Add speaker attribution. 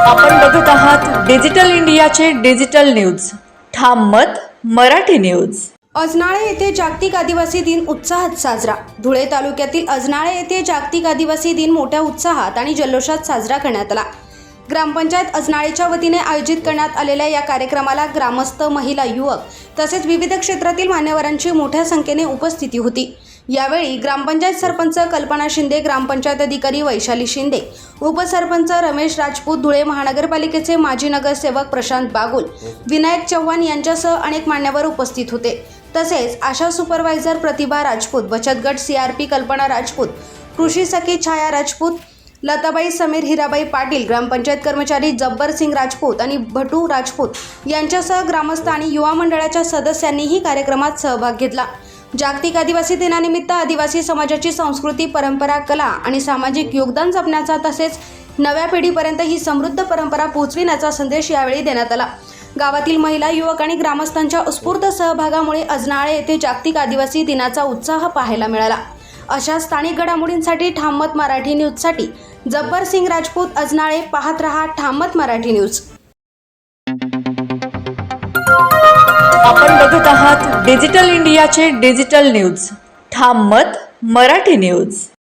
Speaker 1: आपण बघत आहात डिजिटल इंडियाचे डिजिटल न्यूज. ठाम मत मराठी न्यूज.
Speaker 2: अजनाळे येथे जागतिक आदिवासी दिन उत्साहात साजरा. धुळे तालुक्यातील अजनाळे येथे जागतिक आदिवासी दिन मोठ्या उत्साहात आणि जल्लोषात साजरा करण्यात आला. ग्रामपंचायत अजनाळेच्या वतीने आयोजित करण्यात आलेल्या या कार्यक्रमाला ग्रामस्थ, महिला, युवक तसेच विविध क्षेत्रातील मान्यवरांची मोठ्या संख्येने उपस्थिती होती. यावेळी ग्रामपंचायत सरपंच कल्पना शिंदे, ग्रामपंचायत अधिकारी वैशाली शिंदे, उपसरपंच रमेश राजपूत, धुळे महानगरपालिकेचे माजी नगरसेवक प्रशांत बागुल, विनायक चव्हाण यांच्यासह अनेक मान्यवर उपस्थित होते. तसेच आशा सुपरवायझर प्रतिभा राजपूत, बचत गट CRP कल्पना राजपूत, कृषी सखी छाया राजपूत, लताबाई समीर हिराबाई पाटील, ग्रामपंचायत कर्मचारी जब्बर सिंग राजपूत आणि भटू राजपूत यांच्यासह ग्रामस्थ आणि युवा मंडळाच्या सदस्यांनीही कार्यक्रमात सहभाग घेतला. जागतिक आदिवासी दिनानिमित्त आदिवासी समाजाची संस्कृती, परंपरा, कला आणि सामाजिक योगदान जपण्याचा तसेच नव्या पिढीपर्यंत ही समृद्ध परंपरा पोहोचविण्याचा संदेश यावेळी देण्यात आला. गावातील महिला, युवक आणि ग्रामस्थांच्या उत्स्फूर्त सहभागामुळे अजनाळे येथे जागतिक आदिवासी दिनाचा उत्साह पाहायला मिळाला. अशा स्थानिक घडामोडींसाठी ठाम मत मराठी न्यूजसाठी जब्बर सिंग राजपूत, अजनाळे. पाहत रहा ठाम मत मराठी न्यूज.
Speaker 1: आपण बघत आहात डिजिटल इंडियाचे डिजिटल न्यूज. ठाम मत मराठी न्यूज.